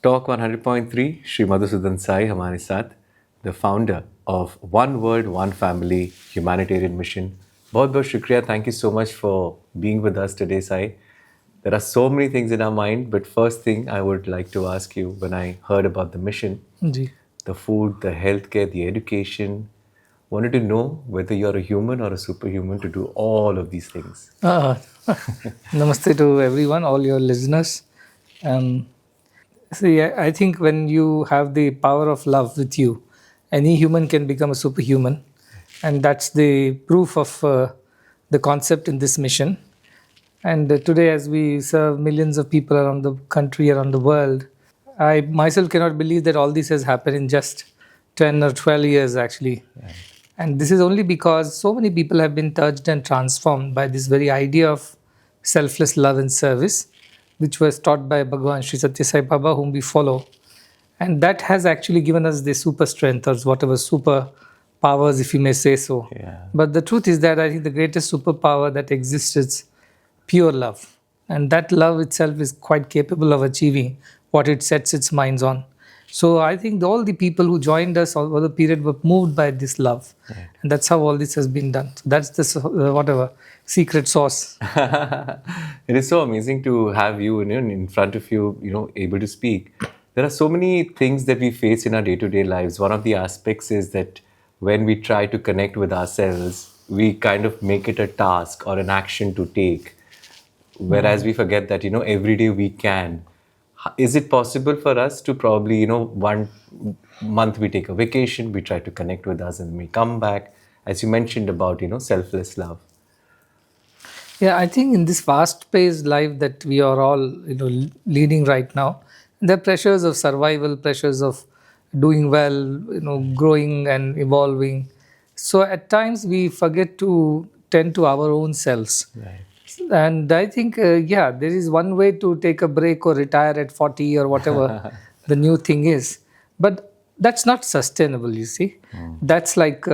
Talk 100.3 Shri Madhusudan Sai हमारे साथ the founder of one world one family humanitarian mission. बहुत बहुत शुक्रिया. Thank you so much for being with us today Sai. There are so many things in our mind, but first thing I would like to ask you, when I heard about the mission, ji. the food, the healthcare, the education, wanted to know whether you're a human or a superhuman to do all of these things. Namaste to everyone, all your listeners. See, I think when you have the power of love with you, any human can become a superhuman. And that's the proof of the concept in this mission. And today, as we serve millions of people around the country, around the world, I myself cannot believe that all this has happened in just 10 or 12 years, actually. Right. And this is only because so many people have been touched and transformed by this very idea of selfless love and service, which was taught by Bhagwan Sri Satya Sai Baba, whom we follow. And that has actually given us the super strength or whatever super powers, if you may say so. Yeah. But the truth is that I think the greatest superpower that exists is pure love. And that love itself is quite capable of achieving what it sets its minds on. So I think all the people who joined us over the period were moved by this love. Right. And that's how all this has been done. So that's the whatever secret sauce. It is so amazing to have you in front of you, able to speak. There are so many things that we face in our day-to-day lives. One of the aspects is that when we try to connect with ourselves, we kind of make it a task or an action to take. Whereas we forget that, every day we can. Is it possible for us to probably, 1 month we take a vacation, we try to connect with us and we come back, as you mentioned about, selfless love? Yeah, I think in this fast-paced life that we are all, leading right now, there are pressures of survival, pressures of doing well, growing and evolving. So at times we forget to tend to our own selves. Right. And I think, there is one way to take a break or retire at 40 or whatever the new thing is. But that's not sustainable, you see. That's like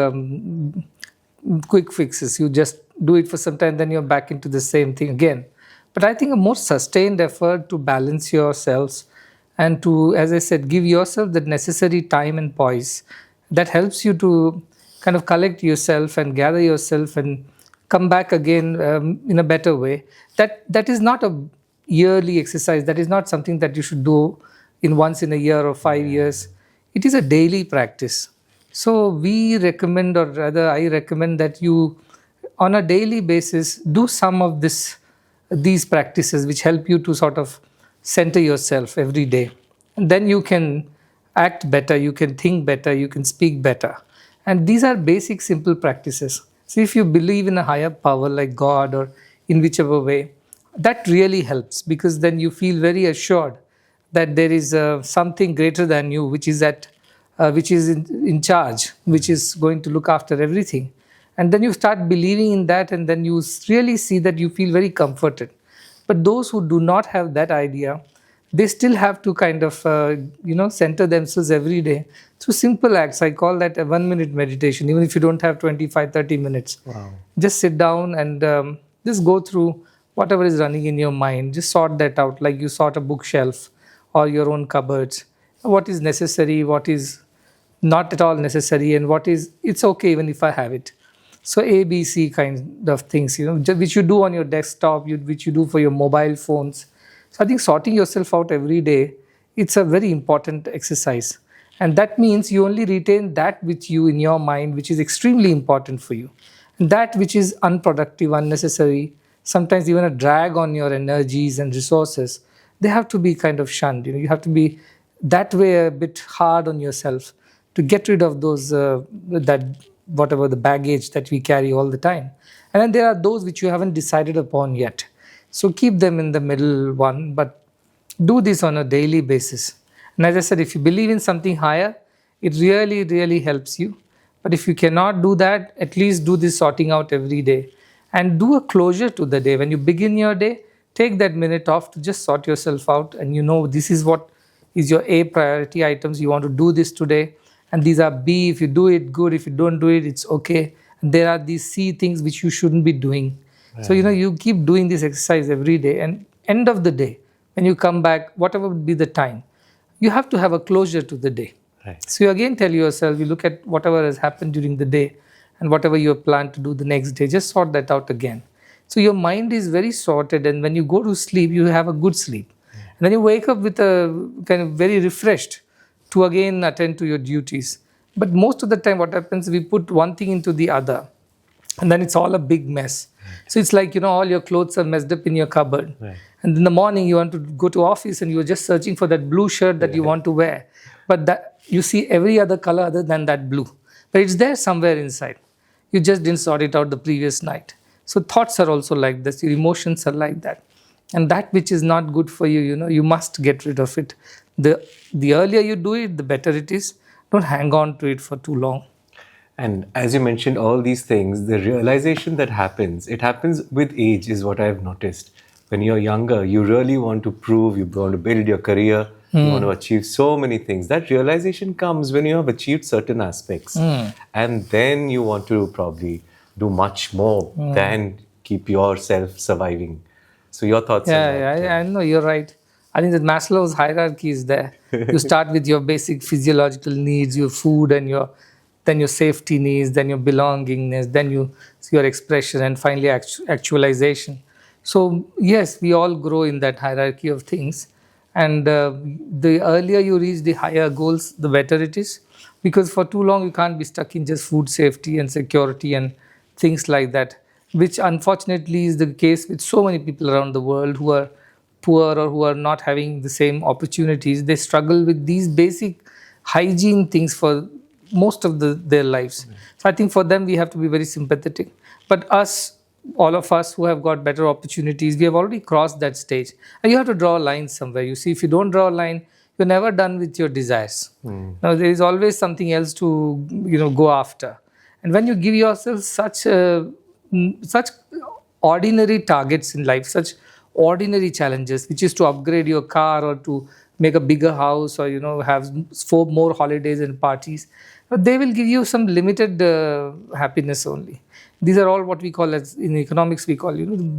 quick fixes. You just do it for some time, then you're back into the same thing again. But I think a more sustained effort to balance yourselves and to, as I said, give yourself the necessary time and poise that helps you to kind of collect yourself and gather yourself and come back again in a better way. That is not a yearly exercise. That is not something that you should do once in a year or 5 years. It is a daily practice. So we recommend, or rather I recommend, that you on a daily basis do some of these practices which help you to sort of center yourself every day. And then you can act better, you can think better, you can speak better. And these are basic, simple practices. So if you believe in a higher power like God or in whichever way, that really helps, because then you feel very assured that there is something greater than you, which is in charge, which is going to look after everything. And then you start believing in that, and then you really see that you feel very comforted. But those who do not have that idea, they still have to kind of, center themselves every day through simple acts. I call that a 1-minute meditation, even if you don't have 25, 30 minutes. Wow. Just sit down and just go through whatever is running in your mind. Just sort that out, like you sort a bookshelf or your own cupboards. What is necessary, what is not at all necessary, and what is, it's okay even if I have it. So ABC kind of things, which you do on your desktop, which you do for your mobile phones. So I think sorting yourself out every day, it's a very important exercise. And that means you only retain that with you in your mind, which is extremely important for you. And that which is unproductive, unnecessary, sometimes even a drag on your energies and resources, they have to be kind of shunned. You have to be that way a bit hard on yourself to get rid of those, whatever the baggage that we carry all the time. And then there are those which you haven't decided upon yet. So keep them in the middle one, but do this on a daily basis. And as I said, if you believe in something higher, it really, really helps you. But if you cannot do that, at least do this sorting out every day. And do a closure to the day. When you begin your day, take that minute off to just sort yourself out. And this is what is your A priority items. You want to do this today. And these are B. If you do it, good. If you don't do it, it's okay. And there are these C things which you shouldn't be doing. Right. So, you keep doing this exercise every day. And end of the day, when you come back, whatever would be the time, you have to have a closure to the day. Right. So you again tell yourself, you look at whatever has happened during the day and whatever you have planned to do the next day, just sort that out again. So your mind is very sorted, and when you go to sleep, you have a good sleep. And then you wake up with a kind of very refreshed to again attend to your duties. But most of the time, what happens, we put one thing into the other, and then it's all a big mess. So it's like, all your clothes are messed up in your cupboard. Right. And in the morning, you want to go to office and you're just searching for that blue shirt that you want to wear. But that you see every other color other than that blue. But it's there somewhere inside. You just didn't sort it out the previous night. So thoughts are also like this. Your emotions are like that. And that which is not good for you, you must get rid of it. The earlier you do it, the better it is. Don't hang on to it for too long. And as you mentioned, all these things, the realization that happens, it happens with age, is what I've noticed. When you're younger, you really want to prove, you want to build your career, you want to achieve so many things. That realization comes when you have achieved certain aspects. And then you want to probably do much more than keep yourself surviving. So your thoughts on that? I know, you're right. I think that Maslow's hierarchy is there. You start with your basic physiological needs, your food, and then your safety needs, then your belongingness, then your expression, and finally actualization. So yes, we all grow in that hierarchy of things. And the earlier you reach the higher goals, the better it is. Because for too long, you can't be stuck in just food safety and security and things like that, which unfortunately is the case with so many people around the world who are poor or who are not having the same opportunities. They struggle with these basic hygiene things for most of their lives. So I think for them, we have to be very sympathetic. But all of us who have got better opportunities, we have already crossed that stage. And you have to draw a line somewhere. You see, if you don't draw a line, you're never done with your desires. Now, there is always something else to go after. And when you give yourself such ordinary targets in life, such ordinary challenges, which is to upgrade your car or to make a bigger house or have 4 more holidays and parties, they will give you some limited happiness only. These are all what we call, as in economics, we call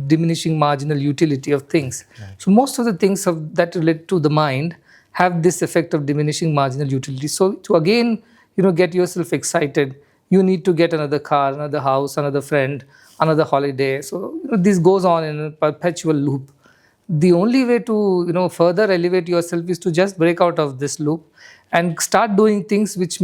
diminishing marginal utility of things. Right. So most of the things that relate to the mind have this effect of diminishing marginal utility. So to again get yourself excited, you need to get another car, another house, another friend, another holiday. So this goes on in a perpetual loop. The only way to further elevate yourself is to just break out of this loop and start doing things which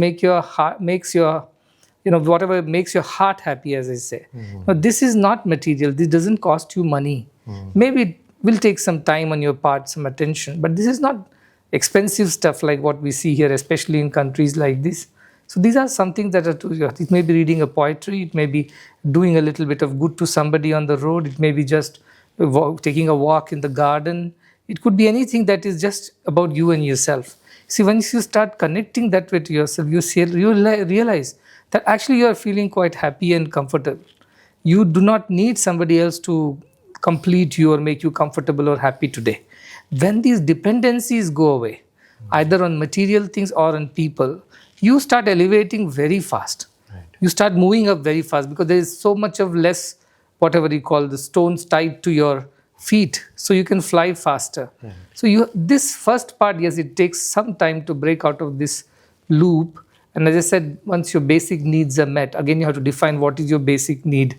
whatever makes your heart happy, as I say. Now, this is not material. This doesn't cost you money. Maybe it will take some time on your part, some attention, but this is not expensive stuff like what we see here, especially in countries like this. So these are something that it may be reading a poetry, it may be doing a little bit of good to somebody on the road, it may be just taking a walk in the garden. It could be anything that is just about you and yourself. See, once you start connecting that way to yourself, you realize that actually you are feeling quite happy and comfortable. You do not need somebody else to complete you or make you comfortable or happy today. When these dependencies go away, either on material things or on people, you start elevating very fast. Right. You start moving up very fast because there is so much of less, whatever you call the stones tied to your feet, so you can fly faster. Right. So this first part, yes, it takes some time to break out of this loop. And as I said, once your basic needs are met, again you have to define what is your basic need.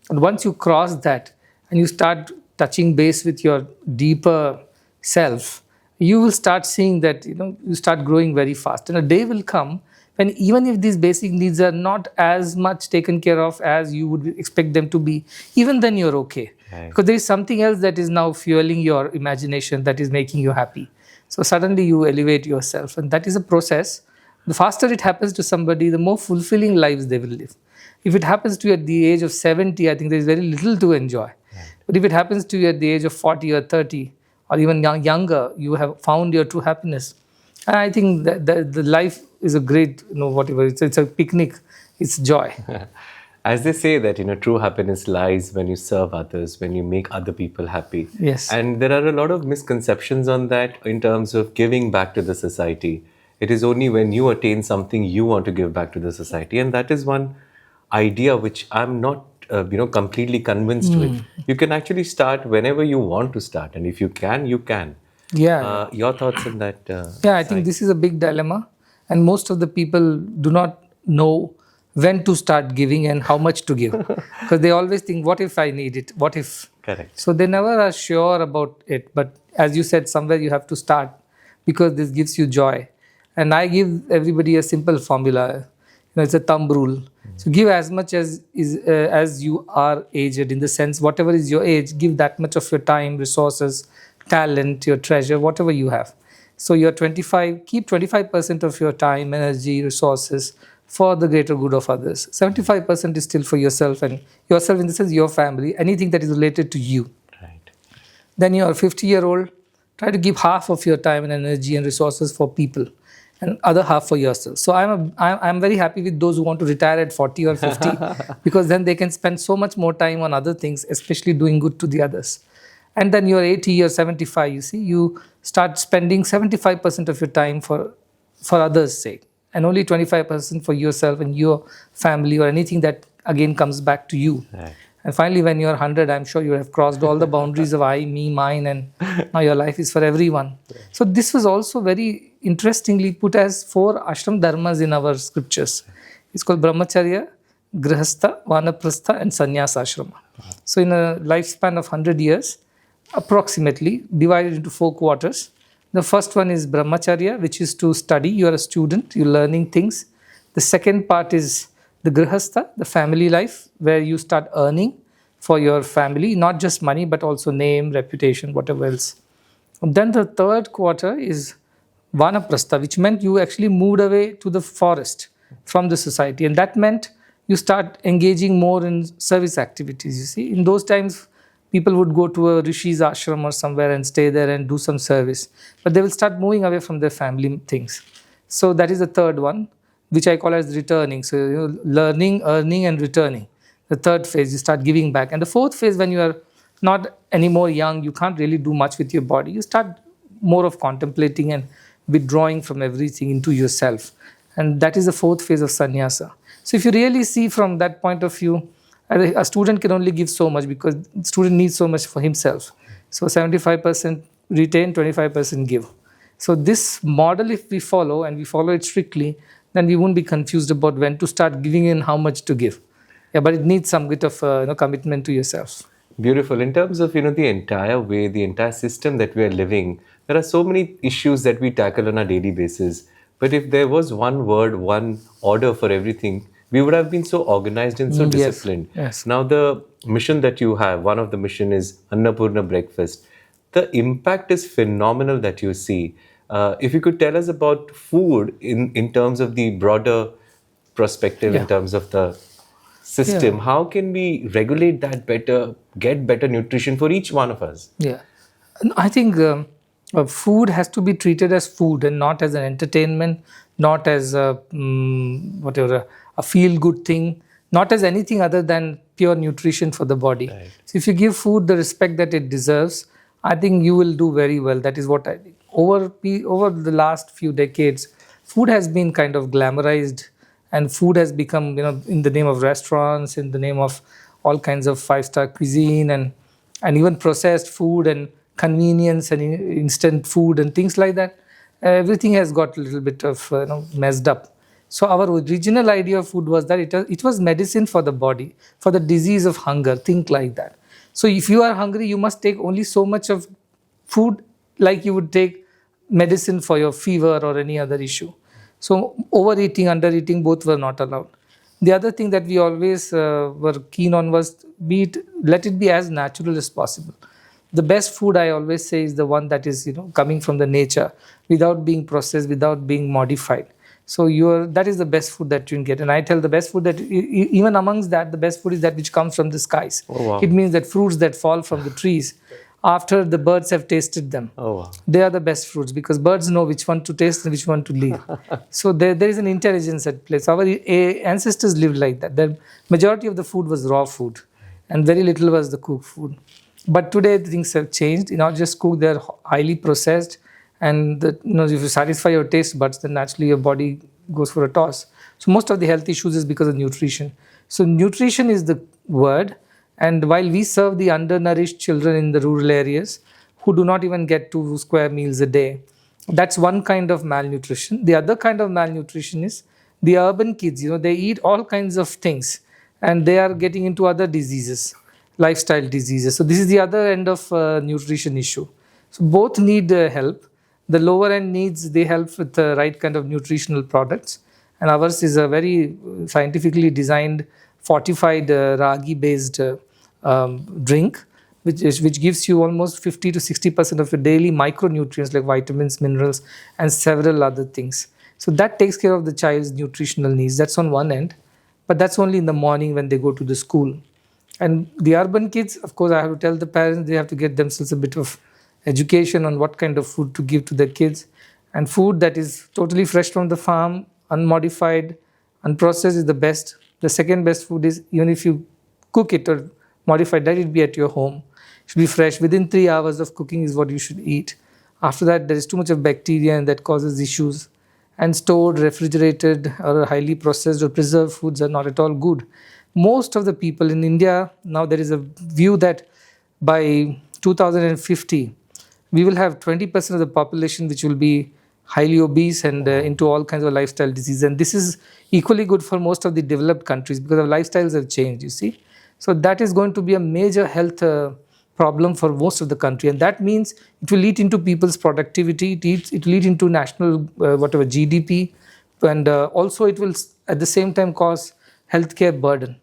And once you cross that and you start touching base with your deeper self, you will start seeing that you start growing very fast. And a day will come when even if these basic needs are not as much taken care of as you would expect them to be, even then you're okay. Right. Because there is something else that is now fueling your imagination, that is making you happy. So suddenly you elevate yourself, and that is a process. The faster it happens to somebody, the more fulfilling lives they will live. If it happens to you at the age of 70, I think there is very little to enjoy. Right. But if it happens to you at the age of 40 or 30, or even younger, you have found your true happiness. And I think that the life is a great, whatever, it's a picnic, it's joy. As they say that, true happiness lies when you serve others, when you make other people happy. Yes. And there are a lot of misconceptions on that in terms of giving back to the society. It is only when you attain something you want to give back to the society. And that is one idea which I'm not completely convinced with. You can actually start whenever you want to start. And if you can, you can. Yeah, yeah. Your thoughts on that, Yeah, I think Sai? this is a big dilemma, and most of the people do not know when to start giving and how much to give, because they always think, "What if I need it? What if?" Correct. So they never are sure about it. But as you said, somewhere you have to start because this gives you joy. And I give everybody a simple formula. It's a thumb rule. So give as much as you are aged, in the sense whatever is your age, give that much of your time, resources, talent, your treasure, whatever you have. So you're 25, keep 25% of your time, energy, resources for the greater good of others. 75% is still for yourself, and yourself in the sense your family, anything that is related to you. Right. Then you're a 50-year-old, try to give half of your time and energy and resources for people and other half for yourself. So I'm very happy with those who want to retire at 40 or 50 because then they can spend so much more time on other things, especially doing good to the others. And then you're 80 or 75, you see, you start spending 75% of your time for others' sake and only 25% for yourself and your family or anything that again comes back to you. Right. And finally, when you're 100, I'm sure you have crossed all the boundaries of I, me, mine, and now your life is for everyone. So this was also very interestingly put as 4 ashram dharmas in our scriptures. It's called Brahmacharya, Grihastha, Vanaprastha, and Sannyasa ashrama. So in a lifespan of 100 years, approximately divided into 4 quarters. The first one is Brahmacharya, which is to study. You are a student, you're learning things. The second part is the Grihastha, the family life, where you start earning for your family, not just money, but also name, reputation, whatever else. And then the third quarter is Vanaprastha, which meant you actually moved away to the forest from the society. And that meant you start engaging more in service activities. You see, in those times, people would go to a Rishi's ashram or somewhere and stay there and do some service. But they will start moving away from their family things. So that is the third one, which I call as returning. So learning, earning, and returning. The third phase, you start giving back. And the fourth phase, when you are not anymore young, you can't really do much with your body. You start more of contemplating and withdrawing from everything into yourself. And that is the fourth phase of sannyasa. So if you really see from that point of view, a student can only give so much because the student needs so much for himself. So 75% retain, 25% give. So this model, if we follow and we follow it strictly, then we won't be confused about when to start giving and how much to give. Yeah, but it needs some bit of commitment to yourself. Beautiful. In terms of, the entire way, the entire system that we are living, there are so many issues that we tackle on a daily basis. But if there was one word, one order for everything, we would have been so organized and so disciplined. Yes. Now, the mission that you have, one of the mission is Annapurna Breakfast. The impact is phenomenal that you see. If you could tell us about food in terms of the broader perspective, in Yeah. terms of the system, how can we regulate that better, get better nutrition for each one of us? Yeah. And I think food has to be treated as food and not as an entertainment, not as whatever, a feel good thing, not as anything other than pure nutrition for the body. Right. So if you give food the respect that it deserves, I think you will do very well. That is what I think. Over the last few decades, food has been kind of glamorized, and food has become, in the name of restaurants, in the name of all kinds of five-star cuisine, and even processed food and convenience and instant food and things like that. Everything has got a little bit of messed up. So our original idea of food was that it was medicine for the body, for the disease of hunger. Think like that. So if you are hungry, you must take only so much of food like you would take medicine for your fever or any other issue. So overeating, undereating, both were not allowed. The other thing that we always were keen on was let it be as natural as possible. The best food, I always say, is the one that is coming from the nature, without being processed, without being modified. So that is the best food that you can get. And I tell the best food that even amongst that, the best food is that which comes from the skies. Oh, wow. It means that fruits that fall from the trees after the birds have tasted them. Oh, wow. They are the best fruits because birds know which one to taste and which one to leave. So there is an intelligence at play. So our ancestors lived like that. The majority of the food was raw food and very little was the cooked food. But today things have changed. Not just cooked, they are highly processed. And if you satisfy your taste buds, then naturally your body goes for a toss. So most of the health issues is because of nutrition. So nutrition is the word. And while we serve the undernourished children in the rural areas who do not even get 2 square meals a day. That's one kind of malnutrition. The other kind of malnutrition is the urban kids. They eat all kinds of things, and they are getting into other diseases, lifestyle diseases. So this is the other end of nutrition issue. So both need help. The lower end needs the help with the right kind of nutritional products, and ours is a very scientifically designed, fortified ragi based drink, which gives you almost 50 to 60% of your daily micronutrients like vitamins, minerals, and several other things. So that takes care of the child's nutritional needs. That's on one end, but that's only in the morning when they go to the school. And the urban kids, of course, I have to tell the parents they have to get themselves a bit of education on what kind of food to give to their kids. And food that is totally fresh from the farm, unmodified, unprocessed is the best. The second best food is, even if you cook it or modify it, let it be at your home. It should be fresh. Within 3 hours of cooking is what you should eat. After that, there is too much of bacteria and that causes issues. And stored, refrigerated, or highly processed or preserved foods are not at all good. Most of the people in India, now there is a view that by 2050, we will have 20% of the population which will be highly obese and into all kinds of lifestyle diseases. And this is equally good for most of the developed countries because our lifestyles have changed, you see. So that is going to be a major health problem for most of the country. And that means it will lead into people's productivity, it will lead into national whatever GDP, and also it will at the same time cause healthcare burden.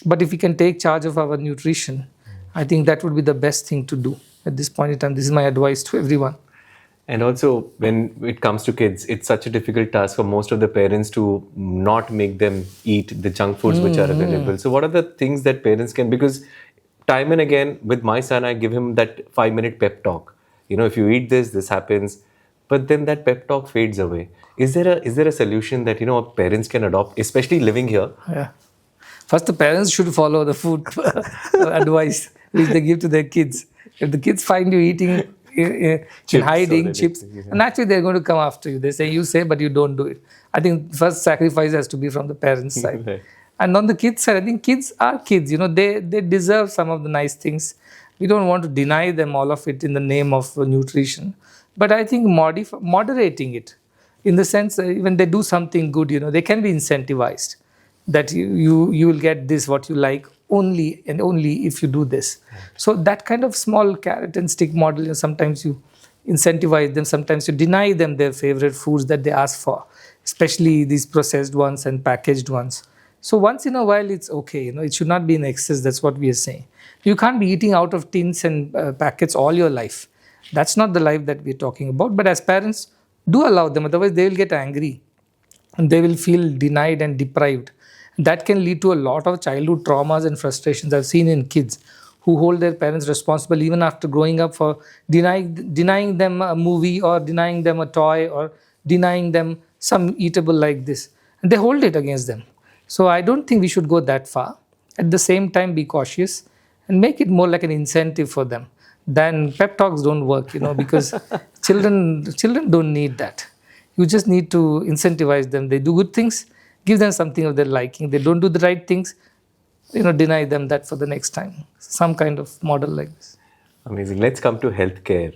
But if we can take charge of our nutrition, I think that would be the best thing to do at this point in time. This is my advice to everyone. And also, when it comes to kids, it's such a difficult task for most of the parents to not make them eat the junk foods which are available. So what are the things that parents can, because time and again with my son, I give him that 5-minute pep talk. If you eat this, this happens. But then that pep talk fades away. Is there a solution that, parents can adopt, especially living here? Yeah. First, the parents should follow the food advice which they give to their kids. If the kids find you eating in hiding chips, and actually they're going to come after you. They say, you say, but you don't do it. I think first sacrifice has to be from the parents' side. Right. And on the kids' side, I think kids are kids. They deserve some of the nice things. We don't want to deny them all of it in the name of nutrition. But I think moderating it, in the sense when they do something good, they can be incentivized. That you will get this, what you like, only and only if you do this. So that kind of small carrot and stick model, sometimes you incentivize them, sometimes you deny them their favorite foods that they ask for, especially these processed ones and packaged ones. So once in a while, it's okay. It should not be in excess. That's what we are saying. You can't be eating out of tins and packets all your life. That's not the life that we're talking about. But as parents, do allow them. Otherwise, they will get angry and they will feel denied and deprived. That can lead to a lot of childhood traumas and frustrations I've seen in kids who hold their parents responsible even after growing up for denying them a movie or denying them a toy or denying them some eatable like this. And they hold it against them. So I don't think we should go that far. At the same time, be cautious and make it more like an incentive for them. Then pep talks don't work, because children don't need that. You just need to incentivize them. They do good things, give them something of their liking. They don't do the right things, deny them that for the next time. Some kind of model like this. Amazing. Let's come to healthcare.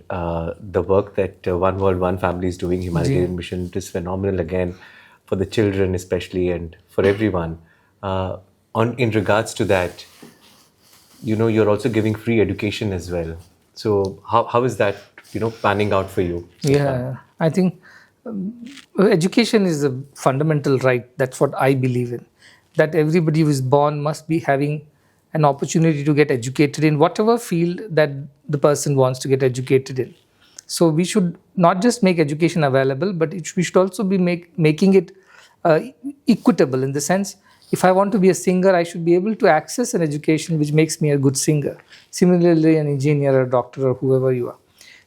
The work that One World, One Family is doing, humanitarian mission, it is phenomenal again for the children especially and for everyone. In regards to that, you're also giving free education as well. So how is that, panning out for you? Yeah, I think education is a fundamental right. That's what I believe in. That everybody who is born must be having an opportunity to get educated in whatever field that the person wants to get educated in. So we should not just make education available, but we should also be making it equitable, in the sense, if I want to be a singer, I should be able to access an education which makes me a good singer. Similarly, an engineer or doctor or whoever you are.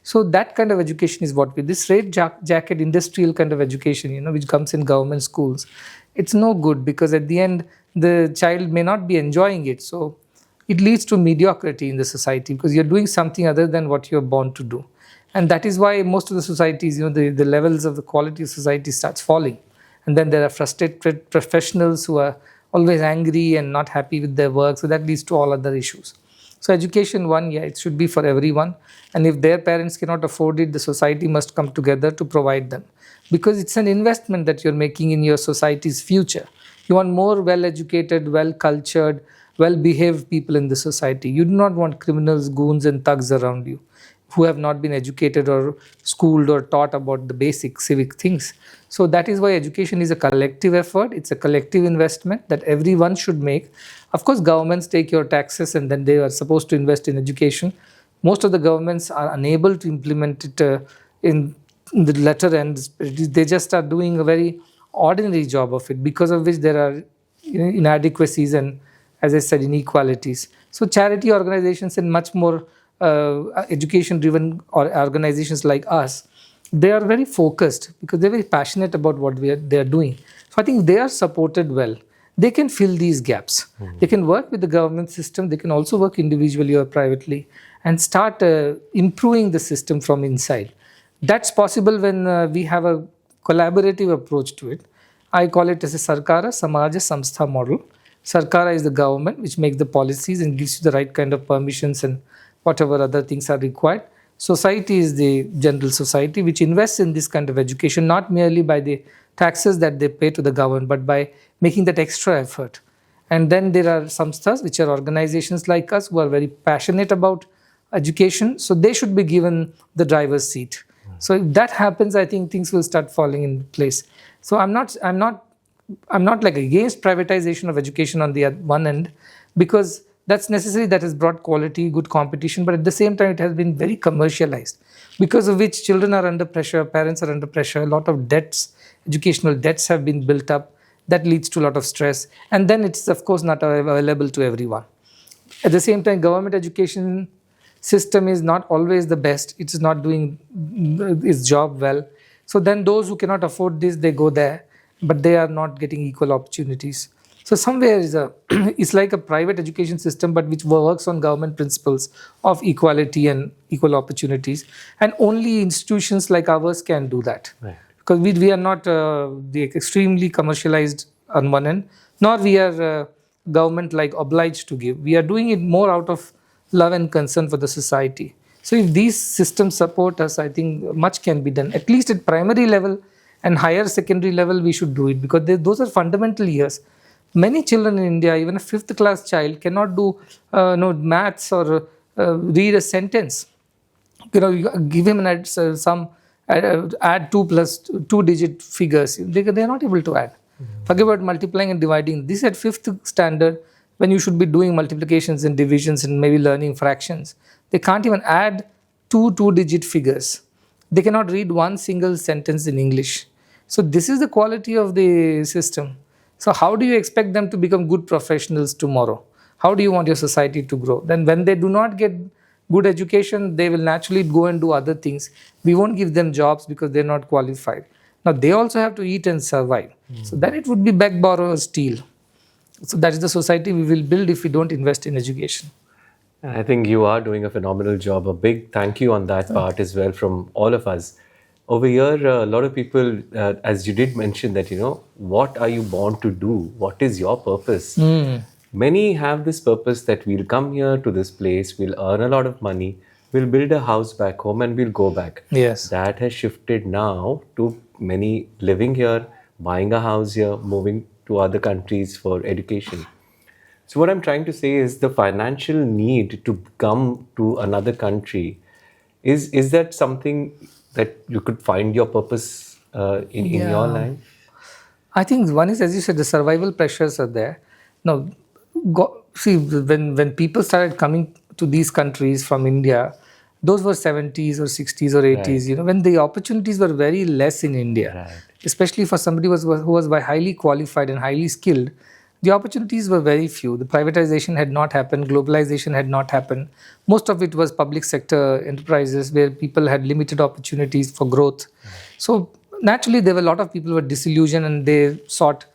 So that kind of education is what this straight jacket industrial kind of education, which comes in government schools. It's no good, because at the end, the child may not be enjoying it. So it leads to mediocrity in the society, because you're doing something other than what you're born to do. And that is why most of the societies, the levels of the quality of society starts falling. And then there are frustrated professionals who are always angry and not happy with their work. So that leads to all other issues. So education, one, yeah, it should be for everyone. And if their parents cannot afford it, the society must come together to provide them. Because it's an investment that you're making in your society's future. You want more well-educated, well-cultured, well-behaved people in the society. You do not want criminals, goons, and thugs around you who have not been educated or schooled or taught about the basic civic things. So that is why education is a collective effort. It's a collective investment that everyone should make. Of course, governments take your taxes and then they are supposed to invest in education. Most of the governments are unable to implement it in the letter end. They just are doing a very ordinary job of it, because of which there are inadequacies and, as I said, inequalities. So charity organizations and much more education driven organizations like us, they are very focused because they're very passionate about what they're doing. So I think they are supported well. They can fill these gaps. They can work with the government system. They can also work individually or privately and start improving the system from inside. That's possible when we have a collaborative approach to it. I call it as a Sarkara Samaja Samstha model. Sarkara is the government which makes the policies and gives you the right kind of permissions and whatever other things are required. Society is the general society which invests in this kind of education, not merely by the taxes that they pay to the government, but by making that extra effort. And then there are samsthas, which are organizations like us who are very passionate about education. So they should be given the driver's seat. So if that happens, I think things will start falling in place. So I'm not like against privatization of education on the one end, because that's necessary. That has brought quality, good competition, but at the same time, it has been very commercialized, because of which children are under pressure, parents are under pressure, a lot of debts, educational debts have been built up. That leads to a lot of stress. And then it's, of course, not available to everyone. At the same time, government education system is not always the best. It is not doing its job well. So then those who cannot afford this, they go there, but they are not getting equal opportunities. So somewhere it's like a private education system, but which works on government principles of equality and equal opportunities. And only institutions like ours can do that. Right. Because we are not the extremely commercialized on one end, nor we are government like obliged to give. We are doing it more out of love and concern for the society. So if these systems support us, I think much can be done. At least at primary level and higher secondary level, we should do it, because those are fundamental years. Many children in India, even a 5th class child, cannot do maths or read a sentence. You give him add 2 plus 2-digit figures. They are not able to add. Forget about multiplying and dividing. This at 5th standard, when you should be doing multiplications and divisions and maybe learning fractions. They can't even add 2-digit figures. They cannot read one single sentence in English. So this is the quality of the system. So how do you expect them to become good professionals tomorrow? How do you want your society to grow? Then when they do not get good education, they will naturally go and do other things. We won't give them jobs because they're not qualified. Now they also have to eat and survive. So then it would be beg, borrow, or steal. So that is the society we will build if we don't invest in education. I think you are doing a phenomenal job. A big thank you on that part as well from all of us. Over here, a lot of people, as you did mention that, what are you born to do? What is your purpose? Many have this purpose that we'll come here to this place, we'll earn a lot of money, we'll build a house back home and we'll go back. Yes. That has shifted now to many living here, buying a house here, moving to other countries for education. So what I'm trying to say is the financial need to come to another country, is that something that you could find your purpose in your life? I think one is, as you said, the survival pressures are there. Now, see, when people started coming to these countries from India, those were 70s or 60s or 80s, Right. when the opportunities were very less in India, Right. especially for somebody who was highly qualified and highly skilled. The opportunities were very few. The privatization had not happened, globalization had not happened. Most of it was public sector enterprises where people had limited opportunities for growth. So naturally, there were a lot of people who were disillusioned and they sought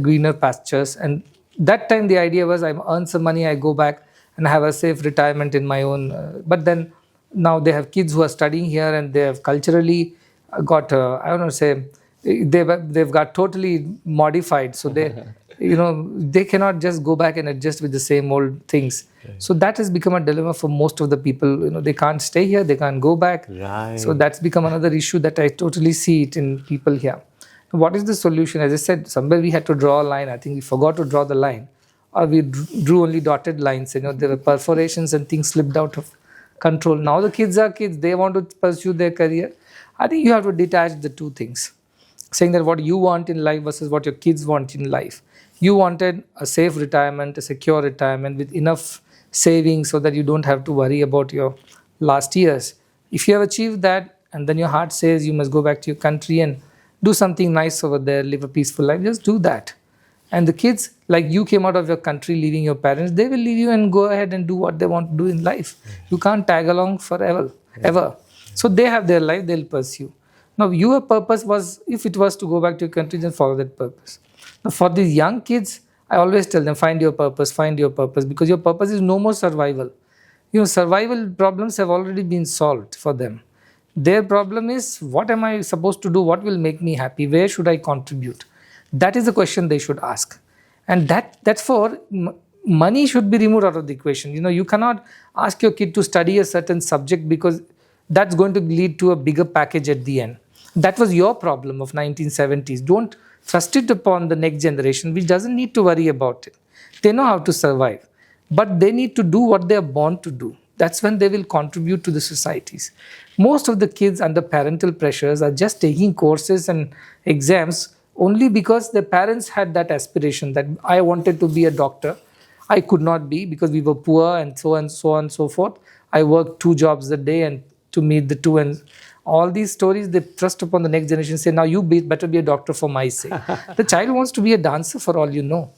greener pastures. And that time, the idea was I earn some money, I go back and have a safe retirement in my own. But then now they have kids who are studying here and they have culturally got, they've got totally modified. So They cannot just go back and adjust with the same old things. So that has become a dilemma for most of the people. They can't stay here, they can't go back. So Right. that's become another issue that I totally see it in people here. What is the solution? As I said, somewhere we had to draw a line. I think we forgot to draw the line, or we drew only dotted lines. There were perforations and things slipped out of control. Now the kids are kids, they want to pursue their career. I think you have to detach the two things, saying that what you want in life versus what your kids want in life. You wanted a safe retirement, a secure retirement with enough savings so that you don't have to worry about your last years. If you have achieved that and then your heart says you must go back to your country and do something nice over there, live a peaceful life, just do that. And the kids, like you came out of your country leaving your parents, they will leave you and go ahead and do what they want to do in life. You can't tag along forever, ever. So they have their life, they'll pursue. Now, your purpose was, if it was to go back to your country, then follow that purpose. Now, for these young kids, I always tell them, find your purpose, because your purpose is no more survival. Survival problems have already been solved for them. Their problem is, what am I supposed to do? What will make me happy? Where should I contribute? That is the question they should ask. And that's for money should be removed out of the equation. You cannot ask your kid to study a certain subject because that's going to lead to a bigger package at the end. That was your problem of 1970s. Don't thrust it upon the next generation, which doesn't need to worry about it. They know how to survive, but they need to do what they are born to do. That's when they will contribute to the societies. Most of the kids under parental pressures are just taking courses and exams only because their parents had that aspiration that I wanted to be a doctor. I could not be because we were poor and so on and so forth. I worked 2 jobs a day and to meet the two, and all these stories they thrust upon the next generation, say, now you better be a doctor for my sake. The child wants to be a dancer for all you know,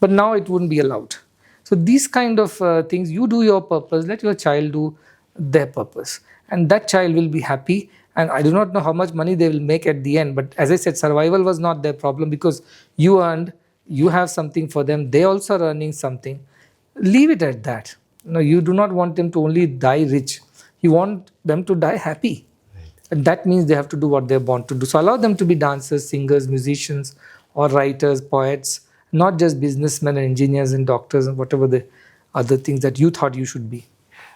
but now it wouldn't be allowed. So these kind of things, you do your purpose, let your child do their purpose, and that child will be happy. And I do not know how much money they will make at the end, but as I said, survival was not their problem because you earned, you have something for them, they also are earning something. Leave it at that. You do not want them to only die rich, you want them to die happy. And that means they have to do what they're born to do. So allow them to be dancers, singers, musicians, or writers, poets, not just businessmen and engineers and doctors and whatever the other things that you thought you should be.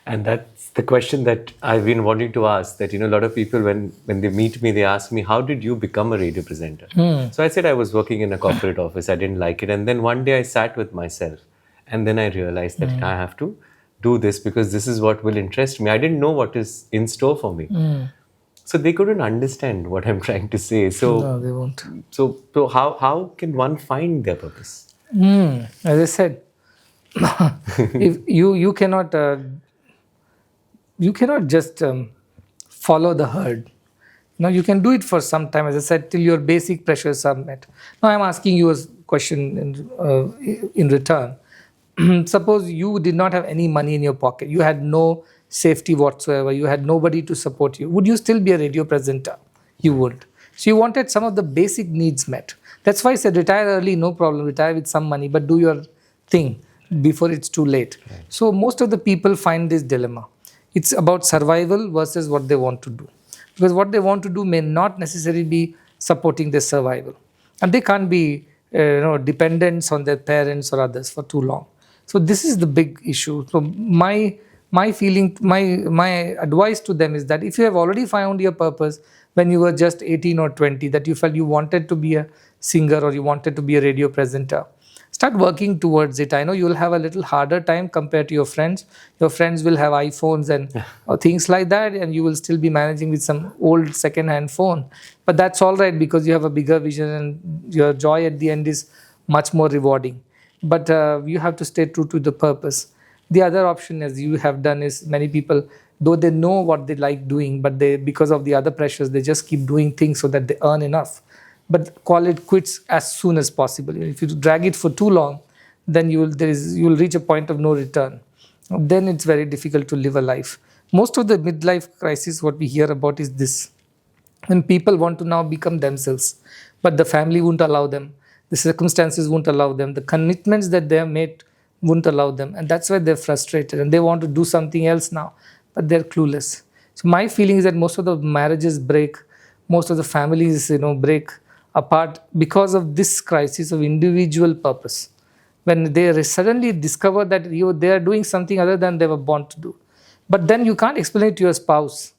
And that's the question that I've been wanting to ask, that, a lot of people, when they meet me, they ask me, how did you become a radio presenter? So I said I was working in a corporate office. I didn't like it. And then one day I sat with myself and then I realized that I have to do this because this is what will interest me. I didn't know what is in store for me. So they couldn't understand what I'm trying to say. So No, they won't. So how can one find their purpose? As I said, if you cannot just follow the herd. You can do it for some time, as I said, till your basic pressures are met. Now I'm asking you a question in return. Suppose you did not have any money in your pocket, you had no safety whatsoever, you had nobody to support you. Would you still be a radio presenter? You wouldn't. So you wanted some of the basic needs met. That's why I said retire early, no problem, retire with some money, but do your thing before it's too late. Right. So most of the people find this dilemma. It's about survival versus what they want to do. Because what they want to do may not necessarily be supporting their survival. And they can't be dependents on their parents or others for too long. So this is the big issue. So my feeling, my advice to them is that if you have already found your purpose when you were just 18 or 20, that you felt you wanted to be a singer or you wanted to be a radio presenter, start working towards it. I know you will have a little harder time compared to your friends. Your friends will have iPhones and or things like that, and you will still be managing with some old second-hand phone. But that's all right because you have a bigger vision and your joy at the end is much more rewarding. But you have to stay true to the purpose. The other option, as you have done, is many people, though they know what they like doing, but they, because of the other pressures, they just keep doing things so that they earn enough. But call it quits as soon as possible. If you drag it for too long, then you will reach a point of no return. Then it's very difficult to live a life. Most of the midlife crisis, what we hear about is this. When people want to now become themselves, but the family won't allow them. The circumstances won't allow them. The commitments that they have made won't allow them. And that's why they're frustrated and they want to do something else now, but they're clueless. So my feeling is that most of the marriages break, most of the families break apart because of this crisis of individual purpose. When they suddenly discover that they are doing something other than they were born to do. But then you can't explain it to your spouse.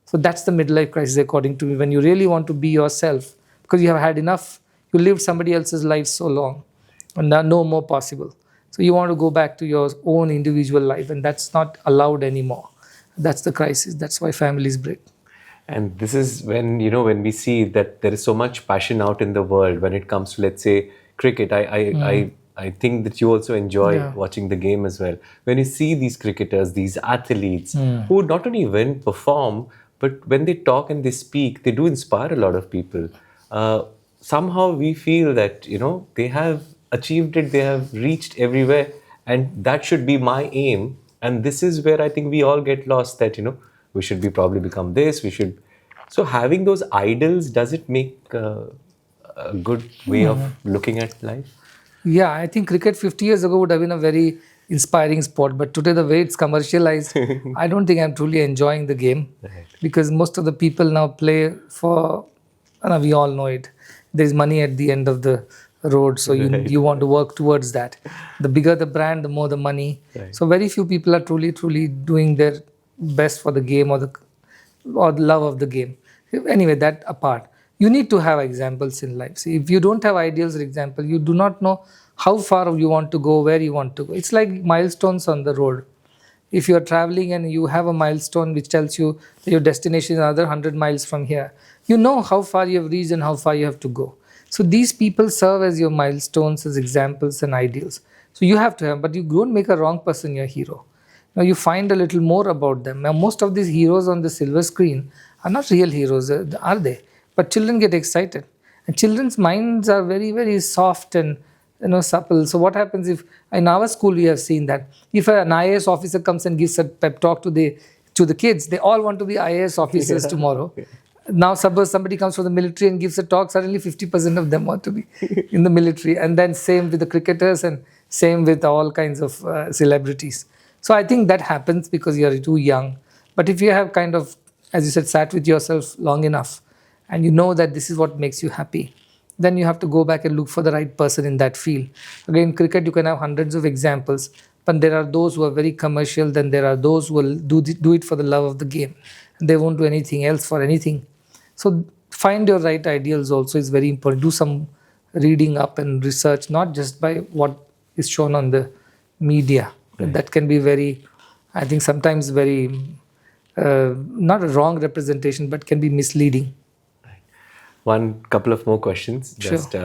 So that's the midlife crisis, according to me, when you really want to be yourself because you have had enough. You lived somebody else's life so long and now no more possible. So you want to go back to your own individual life, and that's not allowed anymore. That's the crisis. That's why families break. And this is when, when we see that there is so much passion out in the world when it comes to, let's say, cricket. I think that you also enjoy Yeah. watching the game as well. When you see these cricketers, these athletes who not only win, perform, but when they talk and they speak, they do inspire a lot of people. Somehow we feel that, they have achieved it, they have reached everywhere, and that should be my aim. And this is where I think we all get lost that, we should be probably become this, we should. So having those idols, does it make a good way of looking at life? Yeah, I think cricket 50 years ago would have been a very inspiring sport, but today the way it's commercialized, I don't think I'm truly enjoying the game because most of the people now play for, we all know it. There's money at the end of the road, so you want to work towards that. The bigger the brand, the more the money. Right. So very few people are truly doing their best for the game or the love of the game. Anyway, that apart, you need to have examples in life. See, if you don't have ideals or example, you do not know how far you want to go, where you want to go. It's like milestones on the road. If you are traveling and you have a milestone which tells you that your destination is another 100 miles from here, you know how far you have reached and how far you have to go. So these people serve as your milestones, as examples and ideals. So you have to have, but you don't make a wrong person your hero. Now you find a little more about them. Now most of these heroes on the silver screen are not real heroes, are they? But children get excited, and children's minds are very, very soft and supple. So what happens if in our school we have seen that if an IAS officer comes and gives a pep talk to the kids, they all want to be IAS officers tomorrow. Now suppose somebody comes from the military and gives a talk, suddenly 50% of them want to be in the military. And then same with the cricketers and same with all kinds of celebrities. So I think that happens because you are too young. But if you have kind of, as you said, sat with yourself long enough and you know that this is what makes you happy, then you have to go back and look for the right person in that field. Again, cricket, you can have hundreds of examples, but there are those who are very commercial, then there are those who will do it for the love of the game. They won't do anything else for anything. So find your right ideals also is very important. Do some reading up and research, not just by what is shown on the media. Right. That can be very, I think sometimes very, not a wrong representation, but can be misleading. One couple of more questions. Sure. Just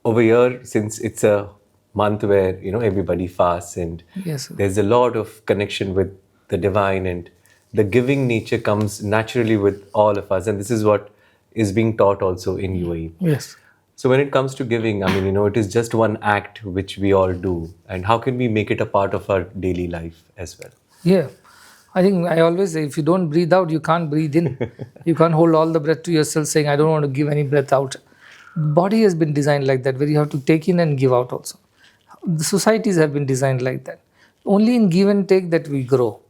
over here, since it's a month where everybody fasts and Yes, there's a lot of connection with the divine, and the giving nature comes naturally with all of us, and this is what is being taught also in UAE. Yes. So when it comes to giving, I mean, it is just one act which we all do, and how can we make it a part of our daily life as well? Yeah. I think I always say, if you don't breathe out, you can't breathe in. You can't hold all the breath to yourself saying, I don't want to give any breath out. Body has been designed like that, where you have to take in and give out also. The societies have been designed like that. Only in give and take that we grow.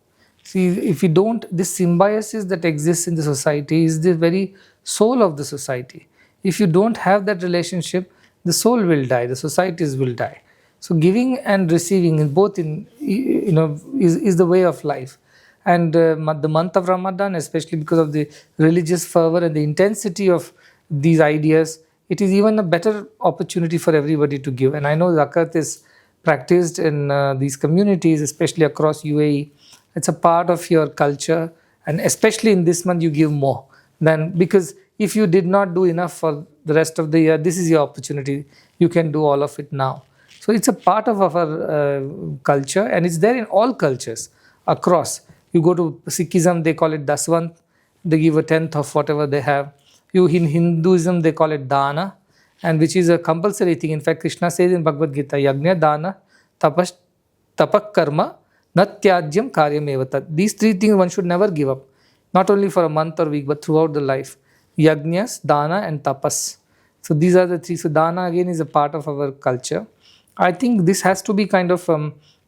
See, if you don't, this symbiosis that exists in the society is the very soul of the society. If you don't have that relationship, the soul will die, the societies will die. So giving and receiving, both is the way of life. And the month of Ramadan, especially because of the religious fervor and the intensity of these ideas, it is even a better opportunity for everybody to give. And I know zakat is practiced in these communities, especially across UAE. It's a part of your culture, and especially in this month, you give more than, because if you did not do enough for the rest of the year, this is your opportunity. You can do all of it now. So it's a part of our culture, and it's there in all cultures across. You go to Sikhism, they call it Daswant. They give a tenth of whatever they have. In Hinduism, they call it Dana, and which is a compulsory thing. In fact, Krishna says in Bhagavad Gita, Yajna, Dana, Tapak Karma, Natyajyam Karyam Evatat. These three things one should never give up, not only for a month or week, but throughout the life. Yajnas, Dana, and Tapas. So these are the three. So Dana again is a part of our culture. I think this has to be kind of, I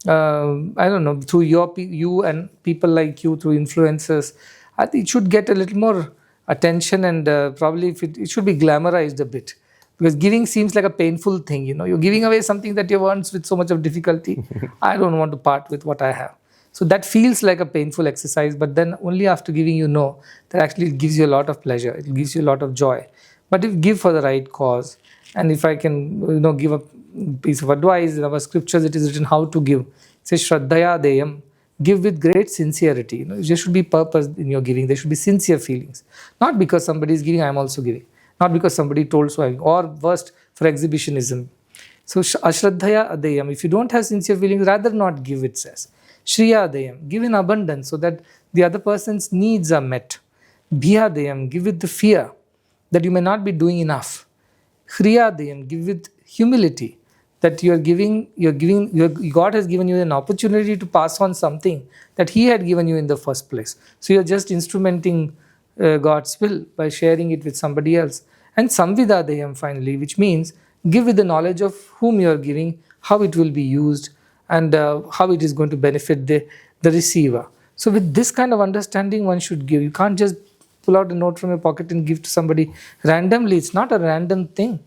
don't know, through you and people like you, through influencers. I think it should get a little more attention, and probably if it should be glamorized a bit, because giving seems like a painful thing. You're giving away something that you've earned with so much of difficulty. I don't want to part with what I have. So that feels like a painful exercise, but then only after giving that actually it gives you a lot of pleasure, it gives you a lot of joy. But if give for the right cause, and if I can give a piece of advice, in our scriptures it is written how to give. It says Shraddhaya Deyam, give with great sincerity. There should be purpose in your giving, there should be sincere feelings. Not because somebody is giving, I am also giving. Not because somebody told so, or worst, for exhibitionism. So Ashraddhaya Adeyam, if you don't have sincere feelings, rather not give, it says. Shriya Adeyam, give in abundance so that the other person's needs are met. Bhiya Adeyam, give with the fear that you may not be doing enough. Kriya Adeyam, give with humility that God has given you an opportunity to pass on something that He had given you in the first place. So you're just instrumenting God's will by sharing it with somebody else. And Samvidadayam finally, which means give with the knowledge of whom you are giving, how it will be used, and how it is going to benefit the receiver. So with this kind of understanding, one should give. You can't just pull out a note from your pocket and give to somebody randomly. It's not a random thing.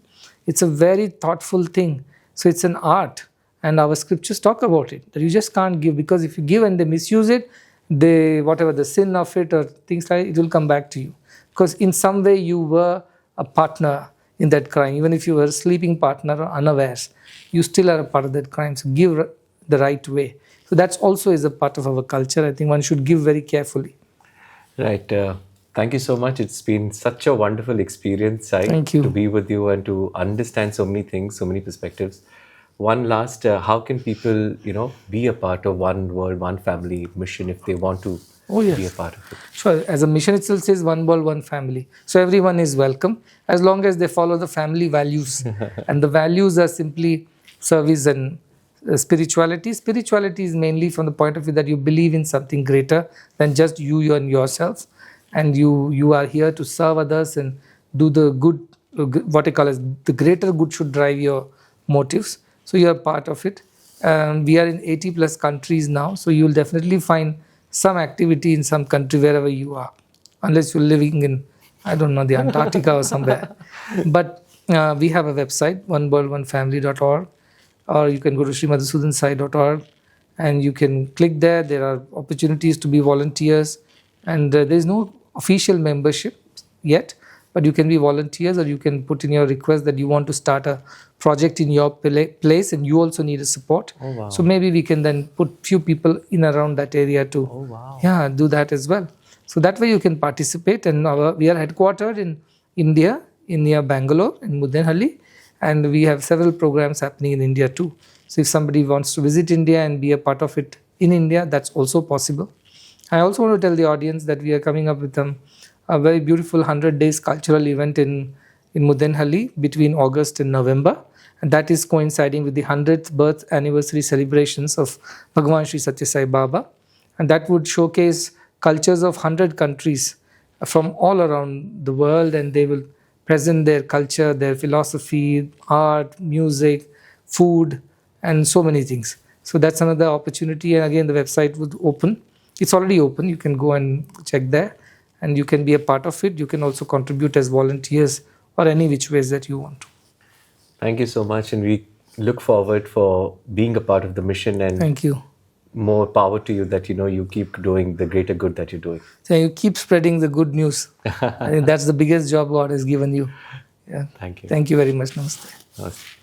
It's a very thoughtful thing. So it's an art, and our scriptures talk about it, that you just can't give, because if you give and they misuse it, whatever the sin of it or things like it will come back to you, because in some way you were a partner in that crime. Even if you were a sleeping partner or unawares, you still are a part of that crime. So give the right way. So that's also is a part of our culture. I think one should give very carefully. Right. Thank you so much. It's been such a wonderful experience, Sai, Thank you. to be with you and to understand so many things, so many perspectives. One last, how can people, be a part of One World, One Family mission if they want to be a part of it? Sure. As a mission itself says, one world, one family. So everyone is welcome as long as they follow the family values. And the values are simply service and spirituality. Spirituality is mainly from the point of view that you believe in something greater than just you and yourself. And you are here to serve others and do the good, what I call as the greater good should drive your motives. So you are part of it. We are in 80 plus countries now. So you will definitely find some activity in some country wherever you are. Unless you're living in, I don't know, the Antarctica or somewhere. But we have a website, oneworldonefamily.org, or you can go to Madhusudhansai.org and you can click there. There are opportunities to be volunteers, and there is no official membership yet, but you can be volunteers, or you can put in your request that you want to start a project in your place and you also need a support. Oh, wow. So maybe we can then put few people in around that area to do that as well. So that way you can participate. And we are headquartered in India, in near Bangalore, in Mudenhalli, and we have several programs happening in India too. So if somebody wants to visit India and be a part of it in India, that's also possible. I also want to tell the audience that we are coming up with a very beautiful 100 days cultural event in Mudenhalli between August and November. And that is coinciding with the 100th birth anniversary celebrations of Bhagavan Sri Satya Sai Baba. And that would showcase cultures of 100 countries from all around the world, and they will present their culture, their philosophy, art, music, food, and so many things. So that's another opportunity. And again, the website would open. It's already open. You can go and check there, and you can be a part of it. You can also contribute as volunteers or any which ways that you want to. Thank you so much, and we look forward for being a part of the mission. And thank you. More power to you that you keep doing the greater good that you're doing. So you keep spreading the good news. I think that's the biggest job God has given you. Yeah. Thank you. Thank you very much. Namaste. Namaste.